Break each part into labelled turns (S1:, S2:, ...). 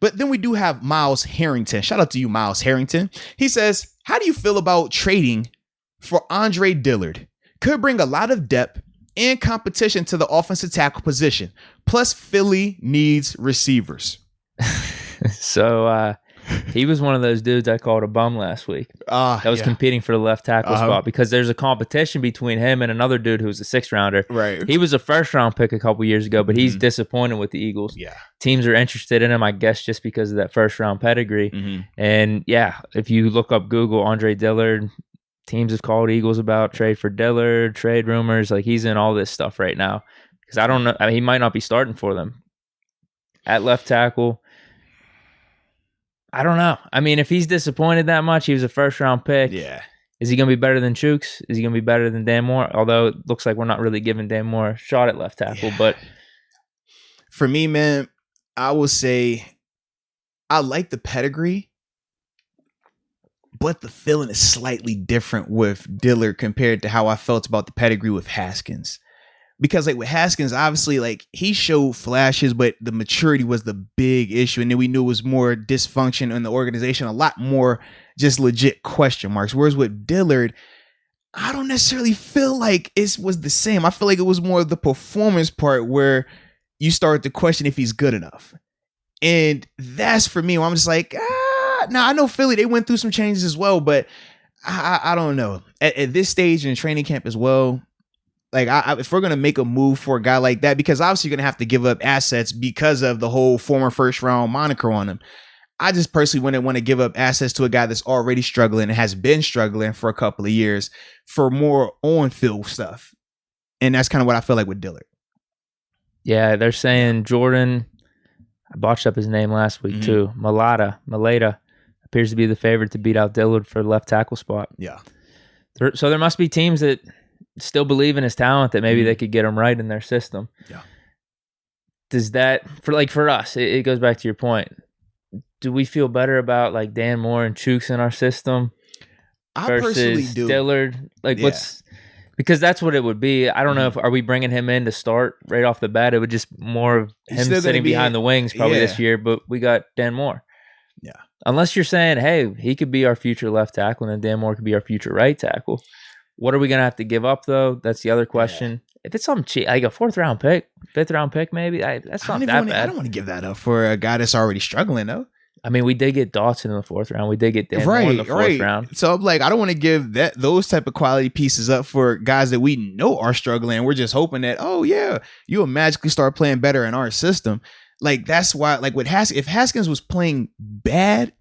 S1: But then we do have Miles Harrington. Shout out to you, Miles Harrington. He says, how do you feel about trading for Andre Dillard? Could bring a lot of depth and competition to the offensive tackle position. Plus, Philly needs receivers.
S2: So he was one of those dudes I called a bum last week. That was competing for the left tackle spot because there's a competition between him and another dude who's a 6th rounder.
S1: Right.
S2: He was a 1st round pick a couple years ago, but he's disappointed with the Eagles.
S1: Yeah.
S2: Teams are interested in him, I guess, just because of that 1st round pedigree. And yeah, if you look up Google Andre Dillard, teams have called Eagles about trade for Dillard, trade rumors. Like, he's in all this stuff right now. Because I don't know. I mean, he might not be starting for them at left tackle. I don't know. I mean, if he's disappointed that much, he was a 1st round pick.
S1: Yeah.
S2: Is he going to be better than Chooks? Is he going to be better than Dan Moore? Although it looks like we're not really giving Dan Moore a shot at left tackle. But
S1: for me, man, I will say I like the pedigree, but the feeling is slightly different with Dillard compared to how I felt about the pedigree with Haskins. Because like with Haskins, obviously, like he showed flashes, but the maturity was the big issue. And then we knew it was more dysfunction in the organization, a lot more just legit question marks. Whereas with Dillard, I don't necessarily feel like it was the same. I feel like it was more of the performance part where you start to question if he's good enough. And that's for me where I'm just like, now I know Philly, they went through some changes as well, but I don't know. At this stage in training camp as well, like, if we're going to make a move for a guy like that, because obviously you're going to have to give up assets because of the whole former 1st round moniker on him. I just personally wouldn't want to give up assets to a guy that's already struggling and has been struggling for a couple of years for more on-field stuff. And that's kind of what I feel like with Dillard.
S2: Yeah, they're saying Jordan, I botched up his name last week too, Malata appears to be the favorite to beat out Dillard for the left tackle spot.
S1: Yeah.
S2: So there must be teams that still believe in his talent that maybe they could get him right in their system.
S1: Yeah.
S2: Does that, for us, it goes back to your point. Do we feel better about like Dan Moore and Chooks in our system
S1: versus
S2: Dillard? Like because that's what it would be. I don't know are we bringing him in to start right off the bat? It would just more of him sitting behind the wings probably this year, but we got Dan Moore.
S1: Yeah.
S2: Unless you're saying, hey, he could be our future left tackle and then Dan Moore could be our future right tackle. What are we going to have to give up, though? That's the other question. Yeah. If it's something cheap, like a 4th round pick, 5th round pick, maybe, that's not that bad.
S1: I don't want to give that up for a guy that's already struggling, though.
S2: I mean, we did get Dotson in the 4th round. We did get Dan Moore in the 4th round.
S1: So I'm like, I don't want to give those type of quality pieces up for guys that we know are struggling. We're just hoping that, oh, yeah, you'll magically start playing better in our system. Like, that's why, like, with Haskins, if Haskins was playing bad,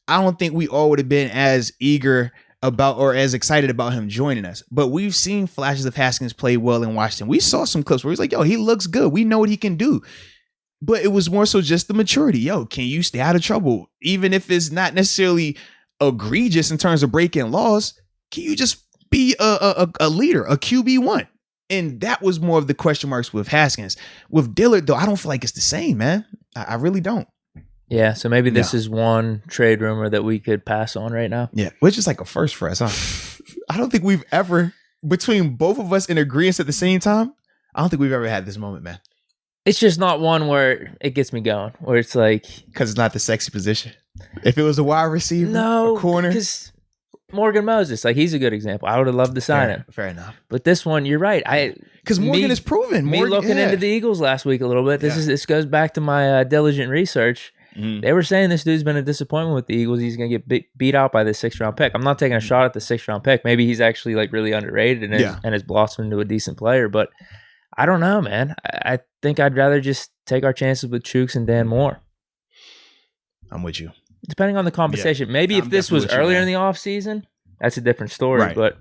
S1: I don't think we all would have been as eager about or as excited about him joining us. But we've seen flashes of Haskins play well in Washington. We saw some clips where he's like, yo, he looks good. We know what he can do. But it was more so just the maturity. Yo, can you stay out of trouble? Even if it's not necessarily egregious in terms of breaking laws, can you just be a leader, a QB1? And that was more of the question marks with Haskins. With Dillard, though, I don't feel like it's the same, man. I really don't.
S2: Yeah, so maybe this is one trade rumor that we could pass on right now.
S1: Yeah, which is like a first for us, huh? I don't think we've ever, between both of us in agreement at the same time, I don't think we've ever had this moment, man.
S2: It's just not one where it gets me going, where it's like...
S1: Because it's not the sexy position. If it was a wide receiver, a corner...
S2: because Morgan Moses, like, he's a good example. I would have loved to sign him.
S1: Fair enough.
S2: But this one, you're right.
S1: Because Morgan is proven.
S2: Me looking into the Eagles last week a little bit, this goes back to my diligent research. They were saying this dude's been a disappointment with the Eagles. He's going to get beat out by the 6th round pick. I'm not taking a shot at the 6th round pick. Maybe he's actually like really underrated and has blossomed into a decent player. But I don't know, man. I think I'd rather just take our chances with Chooks and Dan Moore.
S1: I'm with you.
S2: Depending on the compensation. Yeah, maybe if this was earlier in the offseason, that's a different story. Right. But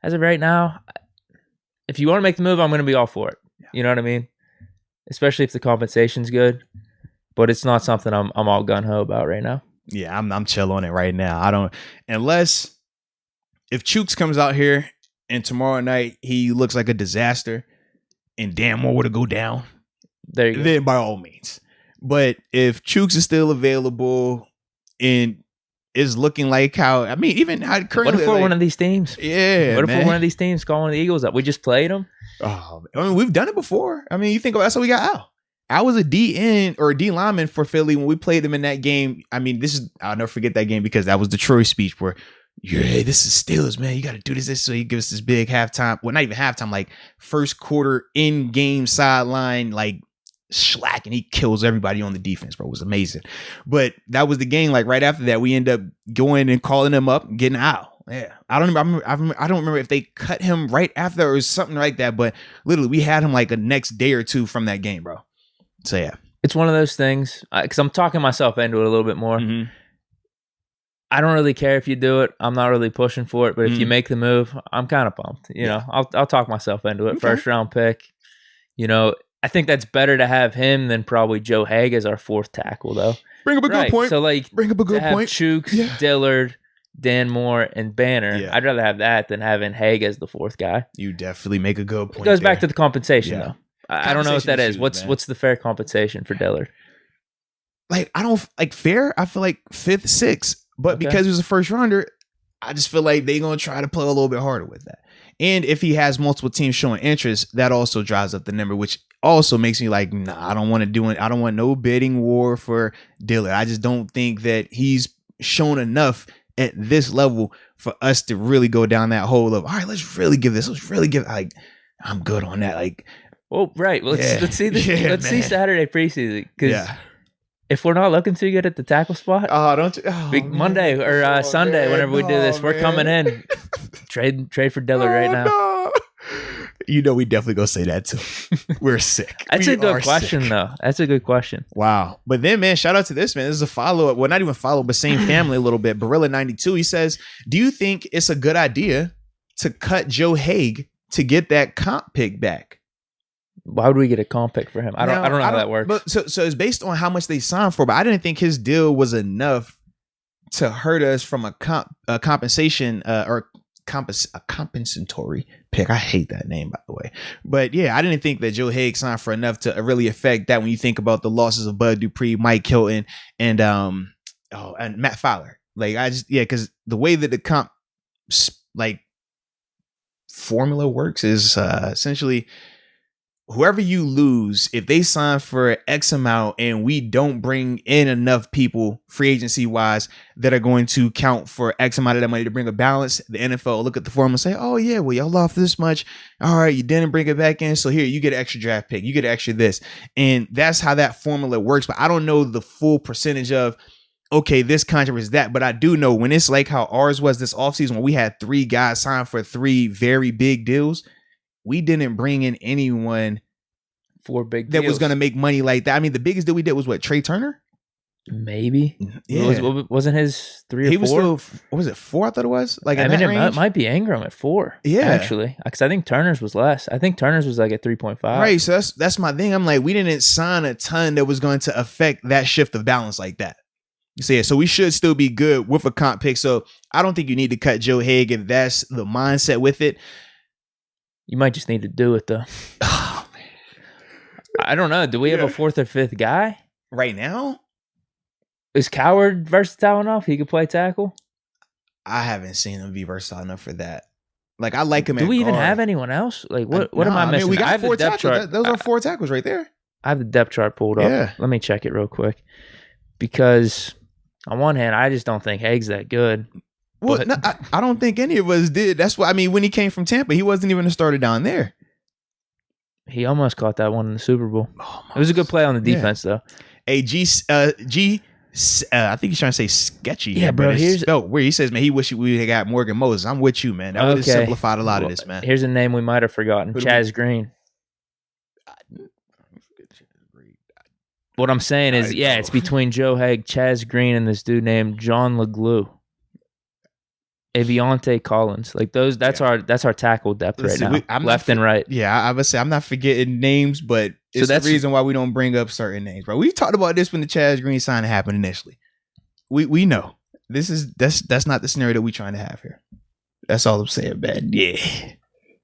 S2: as of right now, if you want to make the move, I'm going to be all for it. Yeah. You know what I mean? Especially if the compensation's good. But it's not something I'm all gung-ho about right now.
S1: Yeah, I'm chill on it right now. I don't, unless if Chooks comes out here and tomorrow night he looks like a disaster and Dan Moore were to go down,
S2: there you go.
S1: Then by all means. But if Chooks is still available and is looking like how, I mean, even how currently.
S2: What if we're one of these teams?
S1: Yeah,
S2: what if we're one of these teams calling the Eagles up? We just played them.
S1: Oh, I mean, we've done it before. I mean, you think about that's how we got Al. I was a DN or a D lineman for Philly when we played them in that game. I mean, I'll never forget that game because that was the Troy speech where, yeah, this is Steelers, man. You got to do this. So he gives us this big halftime. Well, not even halftime, like first quarter in game sideline, like slack, and he kills everybody on the defense, bro. It was amazing. But that was the game. Like right after that, we end up going and calling him up and getting out. Yeah, I don't remember if they cut him right after or something like that. But literally, we had him like a next day or two from that game, bro. So yeah,
S2: it's one of those things because I'm talking myself into it a little bit more. Mm-hmm. I don't really care if you do it. I'm not really pushing for it, but if you make the move, I'm kind of pumped. You know, I'll talk myself into it. Okay. First round pick. You know, I think that's better to have him than probably Joe Haeg as our fourth tackle, though.
S1: Bring up a good point.
S2: So like,
S1: bring up a good point.
S2: Chooks, Dillard, Dan Moore, and Banner. Yeah. I'd rather have that than having Haeg as the fourth guy.
S1: You definitely make a good point.
S2: It goes back to the compensation, though. I don't know what that is. What's the fair compensation for Dillard?
S1: Like, I don't like fair. I feel like 5th, 6th, but because he was a first rounder, I just feel like they're gonna try to play a little bit harder with that. And if he has multiple teams showing interest, that also drives up the number, which also makes me like, nah, I don't want to do it. I don't want no bidding war for Dillard. I just don't think that he's shown enough at this level for us to really go down that hole of, all right, let's really give this. Let's really give. Like, I'm good on that. Like.
S2: Well, right. Let's see this. Let's see Saturday preseason because if we're not looking too good at the tackle spot, Monday or Sunday, whenever we do this, we're coming in trade for Dillard right now.
S1: No. You know, we definitely gonna say that too. We're sick.
S2: That's a good question, though. That's a good question.
S1: Wow. But then, man, shout out to this man. This is a follow up. Well, not even follow, but same family a little bit. Barilla92. He says, "Do you think it's a good idea to cut Joe Haeg to get that comp pick back?"
S2: Why would we get a comp pick for him? I don't know how that works.
S1: But so it's based on how much they signed for. But I didn't think his deal was enough to hurt us from a compensation or a compensatory pick. I hate that name, by the way. But yeah, I didn't think that Joe Haeg signed for enough to really affect that. When you think about the losses of Bud Dupree, Mike Hilton, and Matt Fowler. Like because the way that the comp like formula works is essentially, whoever you lose, if they sign for X amount and we don't bring in enough people free agency wise that are going to count for X amount of that money to bring a balance, the NFL will look at the formula and say, oh yeah, well, y'all lost this much. All right, you didn't bring it back in. So here, you get an extra draft pick. You get an extra this. And that's how that formula works. But I don't know the full percentage of, okay, this contract is that. But I do know when it's like how ours was this offseason, when we had 3 guys signed for 3 very big deals, we didn't bring in anyone
S2: 4 big
S1: that
S2: deals
S1: was going to make money like that. I mean, the biggest deal we did was what, Trey Turner?
S2: Maybe.
S1: Yeah.
S2: Wasn't his 3 or 4?
S1: He was still, what was it, 4? I thought it was. Like, I mean,
S2: it might be Ingram at 4.
S1: Yeah,
S2: actually, because I think Turner's was less. I think Turner's was like at 3.5.
S1: Right. So that's my thing. I'm like, we didn't sign a ton that was going to affect that shift of balance like that. So yeah, so we should still be good with a comp pick. So I don't think you need to cut Joe Haeg if that's the mindset with it.
S2: You might just need to do it though. Oh, man. I don't know. Do we have a 4th or 5th guy
S1: right now?
S2: Is Coward versatile enough? He could play tackle.
S1: I haven't seen him be versatile enough for that. Like, I like him.
S2: Do we even have anyone else? Like, what am I missing?
S1: I mean, we got 4 tackles. Those are 4 tackles right there.
S2: I have the depth chart pulled up.
S1: Yeah.
S2: Let me check it real quick. Because on one hand, I just don't think Haeg's that good.
S1: Well, no, I don't think any of us did. That's why, I mean, when he came from Tampa, he wasn't even a starter down there.
S2: He almost caught that one in the Super Bowl. It was a good play on the defense, though.
S1: I think he's trying to say sketchy.
S2: Yeah, bro. Here's
S1: where he says, man, he wish we had got Morgan Moses. I'm with you, man. That would have simplified a lot of this, man.
S2: Here's a name we might have forgotten. Chaz Green. What I'm saying is, it's between Joe Haeg, Chaz Green, and this dude named John LeGlue. Aviante Collins. Like those, that's our tackle depth right now. Left and right.
S1: Yeah, I would say I'm not forgetting names, but it's the reason why we don't bring up certain names, bro. We talked about this when the Chaz Green signing happened initially. We know. That's not the scenario that we're trying to have here. That's all I'm saying, man. Yeah.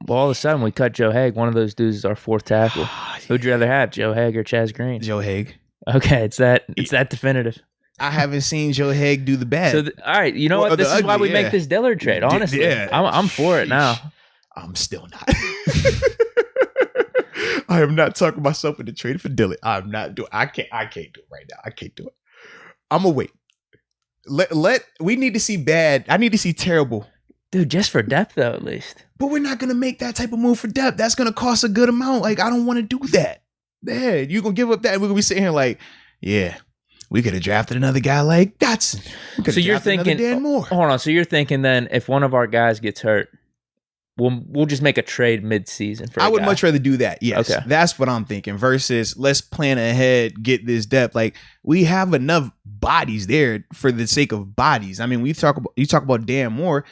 S2: Well, all of a sudden we cut Joe Haeg. One of those dudes is our 4th tackle. Who'd you rather have, Joe Haeg or Chaz Green?
S1: Joe Haeg.
S2: Okay, it's that definitive.
S1: I haven't seen Joe Haeg do the bad.
S2: So, all right, you know what? This is why we make this Dillard trade. Honestly, I'm for it now.
S1: I'm still not. I am not talking myself into trading for Dillard. I'm not doing. I can't do it right now. I can't do it. I'm gonna wait. We need to see bad. I need to see terrible.
S2: Dude, just for depth though, at least.
S1: But we're not gonna make that type of move for depth. That's gonna cost a good amount. Like, I don't want to do that. Yeah, you gonna give up that? We're gonna be sitting here like, yeah, we could have drafted another guy like Dotson.
S2: So you're thinking,
S1: Dan Moore.
S2: Hold on. So you're thinking then if one of our guys gets hurt, we'll just make a trade mid-season for.
S1: I would much rather do that. Yes,
S2: okay.
S1: That's what I'm thinking. Versus let's plan ahead, get this depth. Like, we have enough bodies there for the sake of bodies. I mean, you talk about Dan Moore.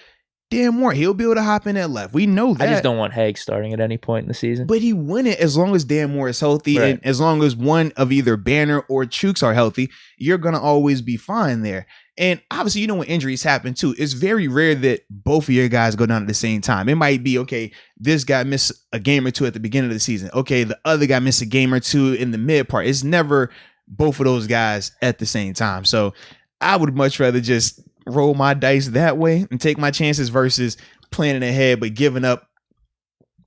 S1: Dan Moore, he'll be able to hop in at left. We know that.
S2: I just don't want Haig starting at any point in the season.
S1: But he wouldn't as long as Dan Moore is healthy,
S2: right.
S1: And as long as one of either Banner or Chooks are healthy, you're gonna always be fine there. And obviously, when injuries happen too, it's very rare that both of your guys go down at the same time. It might be, okay, this guy missed a game or two at the beginning of the season. Okay, the other guy missed a game or two in the mid part. It's never both of those guys at the same time. So I would much rather just roll my dice that way and take my chances versus planning ahead but giving up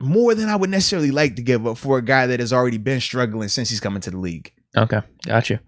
S1: more than I would necessarily like to give up for a guy that has already been struggling since he's coming to the league.
S2: Okay, got you.